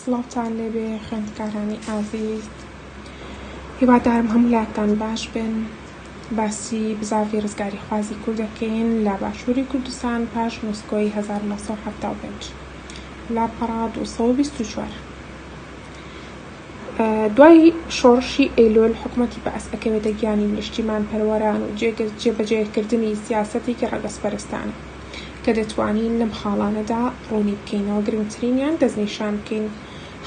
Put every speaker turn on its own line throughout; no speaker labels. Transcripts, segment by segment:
سڵاوتان لێبێ خوێندکارانی ئازیز، هیوادارم هەموو لاتان باش بن. باسی بزاوی ڕزگاری خوازی کوردەکەین لە باشووری کوردستان پاش نووسکۆی 1975 لاپەڕا 224. دوای شۆڕشی ئەیلۆل حکومەتی بەعەس ئەکەوێتە گیانی نیشتیمان پەروەران و جێبەجێکردنی سیاسەتێکی ڕەگەزپەرستانە کە دەتوانین لەم خاڵانەدا ڕوونی بکەینەوە. گرنگترینیان دەستنیشان بکەین.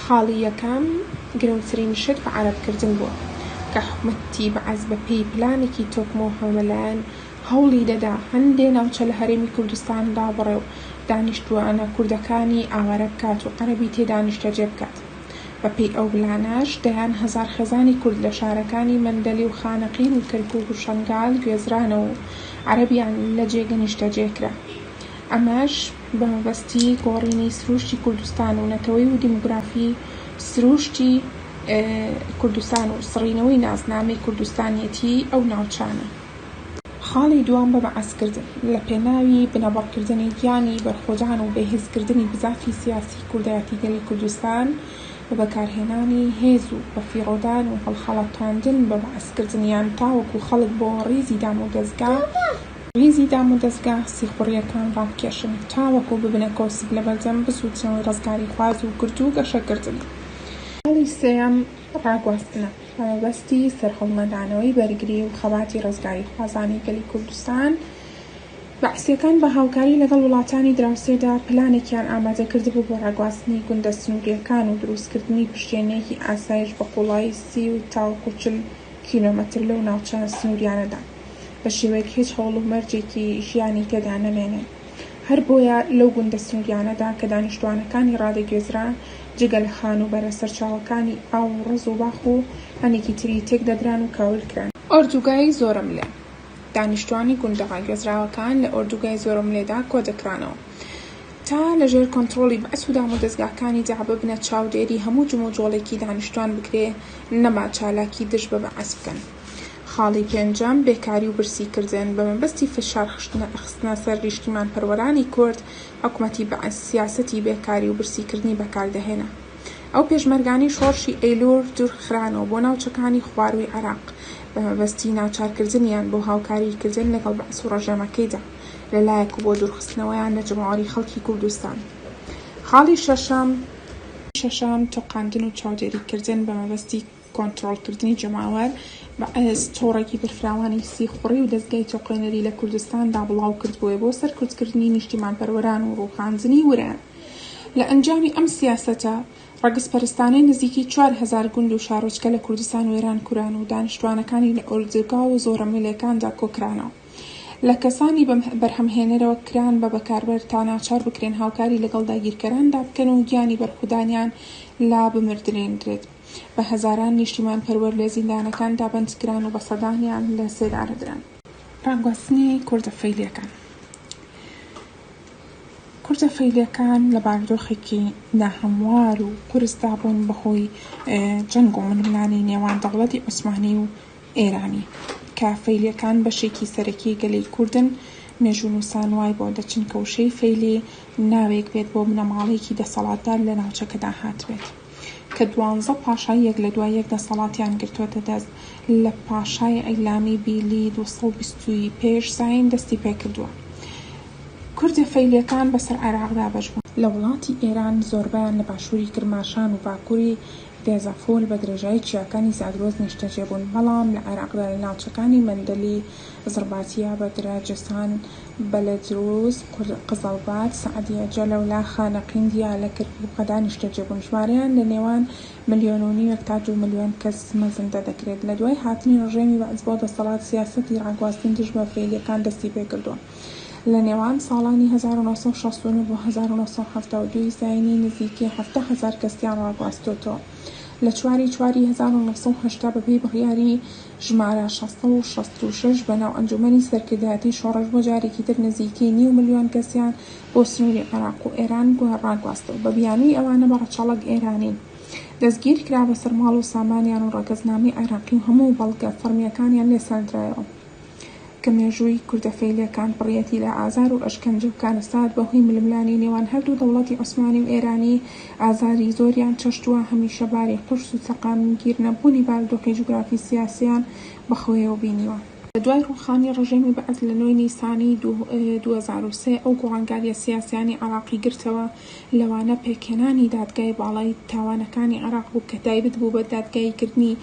خاڵی یەکەم گرنگترین شت بە عەرەبکردن بووە کە حکومەتی بەعەس بەپێی پلانێکی تۆکمە و هەمەلایەن هەوڵی دەدا هەندێ ناوچە لە هەرێمی کوردستاندا بڕێ و دانیشتووانە کوردەکانی ئاوارە بکات و عەرەبی تێدا نیشتەجێ بکات. بەپێی ئەو بلانەش دەیان هەزار خێزانی کورد لە شارەکانی مەندەلی و خانەقین و کەرکووک و شەنگال گوێزرانەوە و عەرەبیان لە جێگە نیشتەجێکرا. ئەمەش بە مەبەستی گۆڕینی سروشتی کوردستان و نەتەوەی و دیموگرافی سروشتی کوردستان و سڕینەوەی نازنامەی کوردستانیەتی ئەو ناوچانە. خاڵی دووەم بە بەعەسکردن لە پێناوی بنەبەڕکردنی گیانی بەرخۆجان و بەهێزکردنی بزافی سیاسی کوردایەتی گەلی کوردستان و بەکارهێنانی هێز و بەفیڕۆدان و هەڵخەڵەتاندن بە بەعەسکردنیان تاوەکو خەڵک بۆ ڕیزی دام و دەستگا سیخوڕیەکان ڕابکێشن تاوەکو ببنە کۆسب لە بەرجەم بسووتنەوەی ڕزگاری خواز و گرد و گەشەکردن. خاڵی سێیەم ڕاگواستنە بە مەبەستی سەرهەڵمەدانەوەی بەرگری و خەباتی ڕزگاری خوازانی گەلی کوردستان. بەعسیەکان بە هاوکاری لەگەڵ وڵاتانی دراوسێدا پلانێکیان ئامادە کردبوو بۆ ڕاگواستنی گوندە سنووریەکان و دروستکردنی پشتێنەیەکی ئاسایش بە قوڵایی 30 و تاوەکو 40 کیلۆمەتر لەو ناوچە سنووریانەدا بە شێوەیەک هیچ هەوڵ و مەرجێکی ژیانی تێدا نەمێنێن. هەر بۆیە لەو گوندە سنووریانەدا کە دانیشتوانەکانی ڕادەگوێزران جگە لە خان و بەرە سەرچاوەکانی ئاو و ڕز و باخ و هەنێکی تری تێک دەدران و کاولکران. ئۆردوگای زۆرەملێ دانیشتوانی گوندە ڕاگوێزراوەکان لە ئۆردوگای زۆرەملێدا کۆ دەکرانەوە تا لەژێر کۆنتڕۆڵی بەعەس و دام و دەستگاکانی دا ببنە چاودێری هەموو جموجۆڵێکی دانیشتوان بکرێ نەما چالاکی دژ بە بەعەس بکەن. خاڵی پێنجەم بێکاری و برسیکردن بە مەبەستی فشار خستنە سەر نیشتیمان پەروەرانی کورد. حکومەتی بەعەس سیاسەتی بێکاری و برسیکردنی بەکاردەهێنا. ئەو پێشمەرگانی شۆڕشی ئەیلۆل دوورخرانەوە بۆ ناوچەکانی خواروی عێراق بە مەبەستی ناوچارکردنیان بۆ هاوکاریکردن لەگەڵ بەعەس و ڕەژەمەکەیدا لەلایەک و بۆ دوورخستنەوەیان لە جەماوەری خەڵکی کوردستان. خاڵی شەشەم تۆقاندن و چاودێریکردن بە مەبەستی کۆنتڕۆڵکردنی جەماوەر. بەعەس تۆڕێکی برفراوانی سیخوڕی و دەستگای تۆقێنەری لە کوردستاندا بڵاو کردبووە بۆ سەرکوتکردنی نیشتیمان پەروەران و ڕووخانزنی وەران. لە ئەنجامی ئەم سیاسەتە ڕەگەزپەرستانەی نزیکی 4000 گوند و شارۆچکە لە کوردستان و ئێران کوران و دانیشتوانەکانی لە ئۆردوگا و زۆرەملێکاندا کۆکرانەوە. لە کەسانی بەرهەمهێنەرەوە کران بە بەکاربەر تا ناچار بکرێن هاوکاری لەگەڵ داگیرکەراندا بکەن و گیانی بەرخودانیان لا بمردرێنرێت. بە هەزاران نیشتیمان پەروەر لە زیندانەکان دابەندکران و بە سەدانیان لە سێدارەدران. ڕاگواستنی کوردە فەیلیەکان. کوردە فەیلیەکان لە بارودۆخێکی ناهەموار و قورسدا بوون بەهۆی جەنگ و منملانی نێوان دەوڵەتی عوسمانی و ئێرانی کە فەیلیەکان بەشێکی سەرەکی گەلەی کوردن. مێژوونووسان وای بۆ دەچن کە وشەی فەیلی ناوێک بێت بۆ بنەماڵەیەکی دەسەڵاتدار لە ناوچەکەدا هاتبێت کە 12 پاشای یەک لە دوای یەک دەسەڵاتیان گرتووەتە دەست. لە پاشای ئەیلامی بیلی 220 پێش زاین دەستی پێکردووە. کوردە فەیلیەکان بەسەر عێراقدا بەش بوون. لە وڵاتی ئێران زۆربیان لە باشووری کرماشان و باکووری دێزەفۆل بە درێژایی چیاکانی زاگرۆز نیشتەجێ بوون، بەڵام لە عێراقدا لە ناوچەکانی مەندەلی، زرباتیە، بەدرە، جەسان، بەلەجروس، قزەڵبات، سەعەدیە، جەلەولا، خانەقین، دیالە، کەرکووکەدا نیشتەجێ بوون. ژمارەیان لە نێوان 1.5 ملیۆن تا 2 ملیۆن کەس مەزەندە دەکرێت. لە دوای هاتنی ڕژێمی بەعەس بۆ دەسەڵات سیاسەتی ڕاگواستن دژ بە فەیلیەکان دەستی پێکردووە. لە نێوان ساڵانی 1969 بۆ 1972 زاینی نزیکی 70,000 کەسیان ڕاگواستووەتەوە. لە 4/4 1980 بەپێی بڕیاری ژمارە 666 بەناو ئەنجومەنی سەرکردایەتی شۆڕش بۆ جارێکی تر نزیکی 9 ملیۆن کەسیان بۆ سنووری عێراق و ئێران ڕاگواستەوە. بە بیانووی ئەوانە بە ڕەچەڵەک ئێرانین دەستگیر کرا بە سەرماڵ و سامانیان و ڕەگەزنامەی عێراقی و هەموو بەڵگە فەرمیەکانیان لێسەندرایەوە. کە مێژووی کوردەفەیلیەکان بڕیەتی لە ئازار و ئەشکەنجە و کانەسات بەهۆی ململانی نێوان هەردوو دەوڵەتی عوسمانی و ئێرانی ئازاری زۆریان چەشتووە، هەمیشە باری قورس و سەقامگیر نەبوونی بارودۆخی جوگرافی سیاسیان بەخۆیەوە بینیوە. لە دوای ڕووخانی ڕژێمی بەعەز لە 9 نیسانی 2003 ئەو گۆڕانکاریە سیاسیانی عێراقی گرتەوە، لەوانە پێکهێنانی دادگای باڵای تاوانەکانی عێراق بوو کە تایبەت بوو بە دادگایکردنی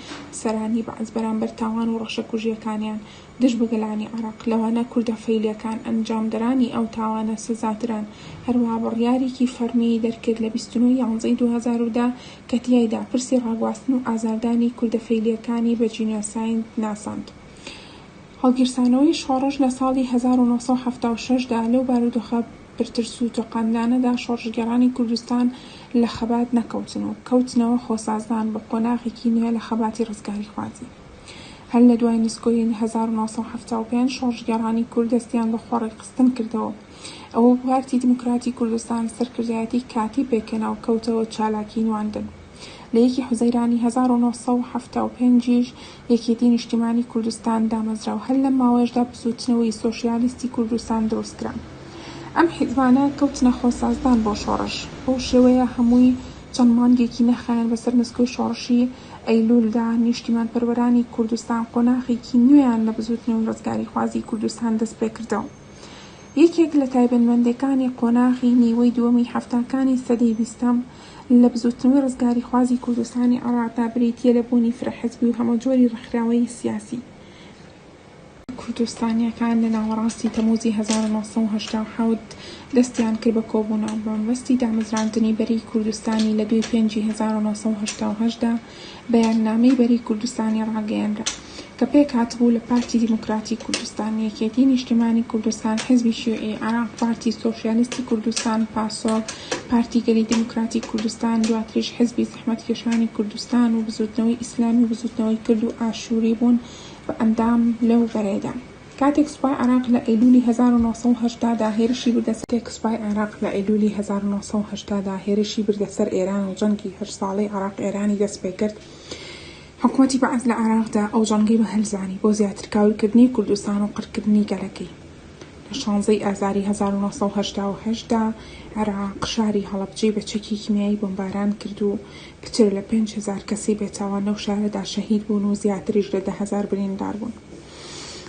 سەرانی بەعەز بەرامبەر تاوان و ڕەشەکوژیەکانیان دژ بەگەلانی عێراق. لەوانە کوردەفەیلیەکان ئەنجامدەرانی ئەو تاوانە سزاتران. هەروەها بڕیارێکی فەرمی دەرکرد لە 29 یانزەی 2010 کە تیایدا پرسی ڕاگواستن و ئازاردانی کوردەفەیلیەکانی بە جینۆساید ناساند. هەڵگیرسانەوەی شۆڕش لە ساڵی 1976دا لەو بارودۆخە پرترس و تۆقاندانەدا شۆڕژگەڕانی کوردستان لە خەبات نەکەوتنەوە، کەوتنەوە خۆسازدان بە قۆناغێکی نوێ لە خەباتی ڕزگاری خوازی. هەر لە دوای نسکۆی 1975 شۆڕژگەڕانی کورد دەستیان بە خۆڕی خستن کردەوە. ئەوە پارتی دیموکراتی کوردستان سەرکردایەتی کاتی پێکەنا و کەوتەوە چالاکی نواندن. لە 1 حوزەیرانی 1975 یەکێتی نیشتیمانی کوردستان دامەزراو. هەر لەم ماوەیەشدا بزوتنەوەی سۆشیالیستی کوردستان دروستکرا. ئەم حیزبانە کەوتنە خۆسازدان بۆ شۆڕش. بەو شێوەیە هەمووی چەند مانگێکی نەخایەن بەسەر نسکۆی شۆڕشی ئەیلولدا نیشتیمان پەروەرانی کوردستان قۆناغێکی نوێیان لە بزوتنەوەی ڕزگاری خوازی کوردستان دەست پێ کردەوە. یەکێک لە تایبەتمەندەکانی قۆناغی نیوەی دووەمی هەفتەکانی سەدەی 20م لە بزوتنەوەی ڕزگاری خوازی کوردستانی عێراقدا بریتیە لە بوونی فرەحزبی و هەمەجۆری ڕێکخراوەی سیاسی. کوردستانیەکان لە ناوەڕاستی تەمووزی 1987 دەستیان کرد بە کۆبوونەوە بە مەبەستی دامەزراندنی بەری کوردستانی لە 2 پێنجی 1978دا بەیاننامەی بەری کوردستانی ڕاگەیەنرا کە پێک هاتبوو لە پارتی دیموکراتی کوردستان، یەکێتی نیشتیمانی کوردستان، حیزبی شیوعی عێراق، پارتی سۆشیالیستی کوردستان، پاسۆک، پارتی گەلی دیموکراتی کوردستان، دواتریش حیزبی زەحمەتکێشانی کوردستان و بزوتنەوەی ئیسلامی و بزوتنەوەی کورد و ئاشووری بوون بە ئەندام لەو بەرەیدا. کاتێک سوپای عێراق لە ئەیلولی 1980دا هێرشی بردەسەر ئێران و جەنگی 8 ساڵەی عێراق ئێرانی دەست پێ کرد، حکوومەتی بەعەز لە عێراقدا ئەو جەنگەی بەهەڵزانی بۆ زیاتر کاولکردنی کوردستان و قڕکردنی گەلەکەی. لە 16 ئازاری 1988دا عێراق شاری هەڵەبجەی بە چەکی کیمیایی بۆمباران کرد و کچر لە 5000 کەسی بێتاوان لەو شارەدا شەهید بوون و زیاتریش لە 10,000 بریندار بوون.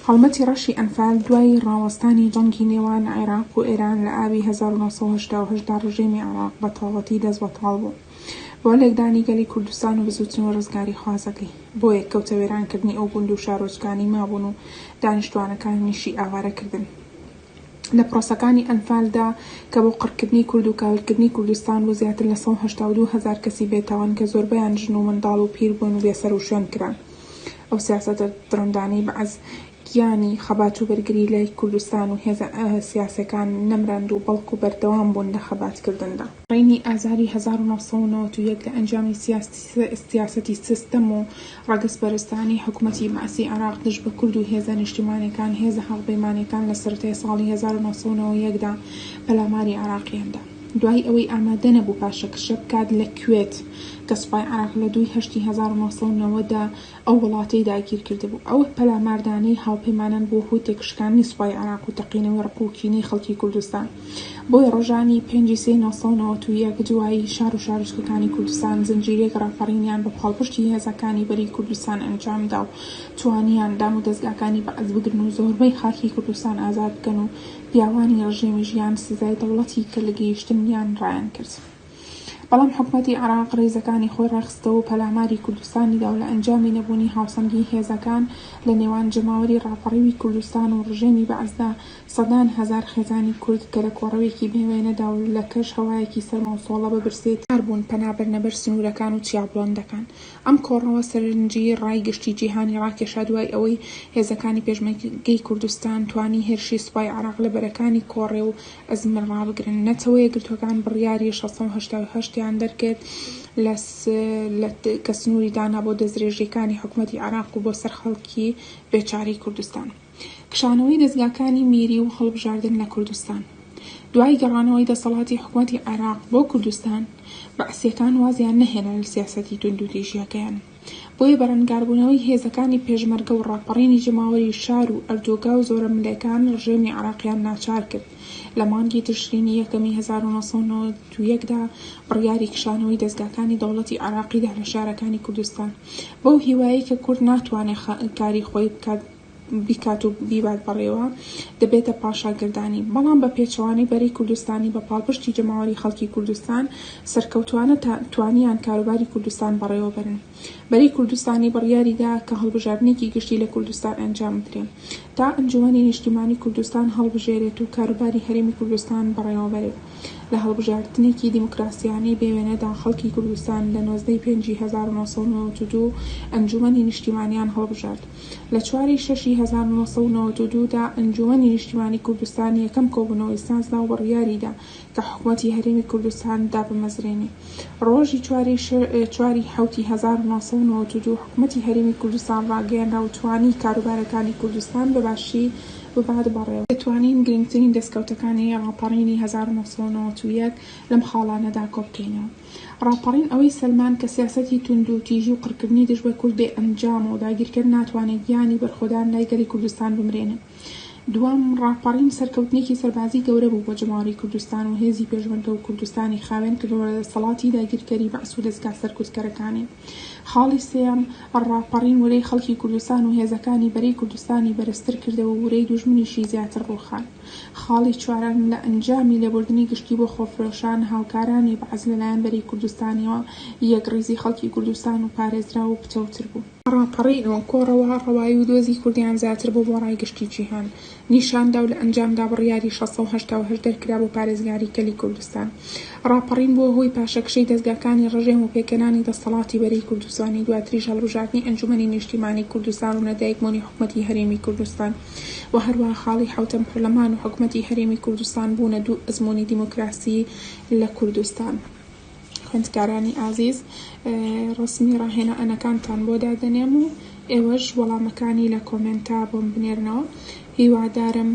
هەڵمەتی ڕەشی ئەنفال دوای ڕاوەستانی جەنگی نێوان عێراق و ئێران لە ئاوی 1988دا ڕژێمی عێراق بە تەواوەتی دەست بەتاڵ بوو بۆ لێکدانی گەلی کوردستان و بزوتنەوە ڕزگاری خوازەکەی. بۆ یەککەوتە وێرانکردنی ئەو گوند و شارۆچکانی مابوون و دانیشتوانەکانیشی ئاوارەکردن. لە پرۆسەکانی ئەنفالدا کە بۆ قڕکردنی کورد و کاولکردنی کوردستان بۆ زیاتر لە 182,000 کەسی بێتاوان کە زۆربەیان ژن و منداڵ و پیر بوون و بێسەر و شوێن کران. ئەو سیاسەتە درەندانەی بەعەز گیانی خەبات و بەرگری لای کوردستان و هێزە سیاسەکان نەمرەند و بەڵکو بەردەوام بوون لە خەباتکردندا. ڕێنی ئازاری 1991 لە ئەنجامی سیاسەتی سیستەم و ڕەگەزپەرستانی حکوومەتی مەعسی عێراق دژ بە کورد و هێزە نیشتیمانیەکان هێزە هەڵبەیمانیەکان لە سەرەتای ساڵی 1991دا پەلاماری عێراقیاندا. دوای ئەوەی ئامادە نەبوو پاشەکشە بکات لە کوێت کە سوپای عێراق لە 2 هەشتی 1990دا ئەو وڵاتەی داگیر کردبوو. ئەوە پەلاماردانەی هاوپەیمانان بۆ هۆی تێکشکاندنی سوپای عێراق و تەقینەوەی ڕقوکینی خەڵکی کوردستان. بۆی ڕۆژانی 5/3/1991 دوایی شار و شارۆچکەکانی کوردستان زنجیرەیەک ڕاپەڕینیان بە پاڵپشتی هێزەکانی بەری کوردستان ئەنجامدا و توانیان دام و دەستگاکانی بەعەز بگرن و زۆربەی خاکی کوردستان ئازاد بکەن و پیاوانی ڕژێمی ژیان سزای دەوڵەتی کە لە گەیشتنیان ڕایان کرد. بەڵام حکوومەتی عێراق ڕێزەکانی خۆی ڕاخستەوە و پەلاماری کوردستانیدا و لە ئەنجامی نەبوونی هاوسەنگی هێزەکان لە نێوان جەماوەری ڕاپەڕیوی کوردستان و ڕژێمی بەعەزدا سەدان هەزار خێزانی کورد کە لە کۆڕەوێکی بێوێنەدا و لە کەش هەوایەکی سەرمەوسۆڵە بەبرسێت بوون پەنابەر نەبەر سنوورەکان و چیابڵۆندەکان. ئەم کۆڕەوە سەرنجی ڕای گشتی جیهانی ڕاکێشا دوای ئەوەی هێزەکانی پێشمەرگەی کوردستان توانی هێرشی سوپای عێراق لە بەرەکانی کۆڕێ و ئەزمر ڕابگرن. نەتەوە یەکگرتوەکان بڕیاری 688یان دەرکرد کە سنووری دانا بۆ دەستدرێژیەکانی حکوومەتی عێراق و بۆ سەر خەڵکی بێچاری کوردستان. کشانەوەی دەستگاکانی میری و هەڵبژاردن لە کوردستان. دوای گەڕانەوەی دەسەڵاتی حکوومەتی عێراق بۆ کوردستان بەعسیەکان وازیان نەهێنا لە سیاسەتی توندوتیژیەکەیان. بۆیە بەرەنگاربوونەوەی هێزەکانی پێشمەرگە و ڕاپەڕینی جەماوەری شار و ئەردۆگا و زۆرە ملەکان ڕژێمی عێراقیان ناچار کرد. لە مانگی تشرینی یەکەمی 1991دا بڕیاری کشانەوەی دەستگاکانی دەوڵەتی عێراقیدا لە شارەکانی کوردستان بەو هیوایە کە کورد ناتوانێت کاری خۆی بیکات و بیبات بەڕێوە دەبێتە پاشاگردانی، بەڵام بە پێچەوانەی بەرەی کوردستانی بە پاڵپشتی جەماوەری خەڵکی کوردستان سەرکەوتوانە توانیان کاروباری کوردستان بەڕێوە بەرن. بەرەی کوردستانی بڕیاریدا کە هەڵبژاردنێکی گشتی لە کوردستان ئەنجام بدرێن تا ئەنجومەنی نیشتیمانی کوردستان هەڵبژێرێت و کاروباری هەرێمی کوردستان بەڕێوە بەرێت. لە هەڵبژاردنێکی دیموکراسیانەی بێوێنەدا خەڵکی کوردستان لە 1992 ئەنجومەنی نیشتیمانیان هەڵبژارد. لە 4/6/1992دا ئەنجومەنی نیشتیمانی کوردستان یەکەم کۆبوونەوەی سازدا و بڕیاریدا کە حکوومەتی هەرێمی کوردستان دابمەزرێنێ. ڕۆژی 4/7/1992 حکوومەتی هەرێمی کوردستان ڕاگەیاندرا و توانی کاروبارەکانی کوردستان بەباشی ببات بەڕێوە. دەتوانین گرنگترین دەستکەوتەکانی ڕاپەڕینی 1991 لەم خاڵانەدا کۆبکەینەوە. ڕاپەڕین ئەوەی سەلمان کە سیاسەتی توند و تیژی و قڕکردنی دژ بە کورد بێ ئەنجامە و داگیرکرد ناتوانێت گیانی بەرخۆدان لای گەلی کوردستان بمرێنێ. دوام ڕاپەڕین سەرکەوتنێکی سەربازی گەورە بوو بۆ جەماوەری کوردستان و هێزی پێشمەرگە و کوردستانی خاوێن کردەوە لە دەسەڵاتی داگیرکەری بەعس و دەستگا سەرکوتکەرەکانی. خاڵی سێیەم ڕاپەڕین وەرەی خەڵکی کوردستان و هێزەکانی بەرەی کوردستانی بەرزتر کردەوە و وەرەی دوژمنیشی زیاتر ڕووخان. خاڵی چوارەم لە ئەنجامی لێبوردنی گشتی بۆ خۆفرۆشان هاوکارانی بەعز لەلایەن بەرەی کوردستانیەوە یەکڕێزی خەڵکی کوردستان و پارێزرا و پچەوتر بوو. ڕاپەڕین و کۆڕەوە ڕەوایی و دۆزی کوردیان زیاتر بۆ ڕای گشتی جیهان نیشاندا و لە ئەنجامدا بڕیاری 688 دەرکرا بۆ پارێزگاری کەلی کوردستان. ڕاپەڕین بۆ هۆی پاشەکشەی دەستگاکانی ڕژێم و پێکەنانی دەسەڵاتی بەرەی کوردستانی دواتریش هەڵبژاردنی ئەنجومەنی نیشتیمانی کوردستان و نەدایکبوونی حکوومەتی هەرێمی کوردستان و هەروەها خاڵی حوتەم پەرلەمان و حکوومەتی هەرێمی کوردستان بوونە دوو ئەزموونی دیموکراسی لە کوردستان. خوێندکارانی ئازیز، ڕسمی ڕاهێنانەکانتان بۆ دادەنێم و ئێوەش وەڵامەکانی لە کۆمنتا بۆم بنێرنەوە. هیوادارم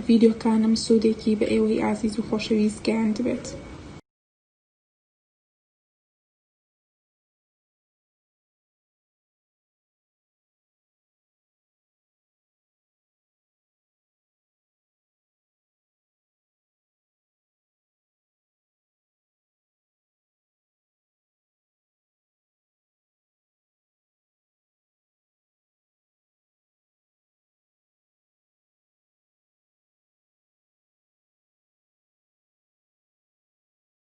ڤیدیۆکانم سوودێکی بە ئێوەی ئازیز و خۆشەویست گەیاند بێت.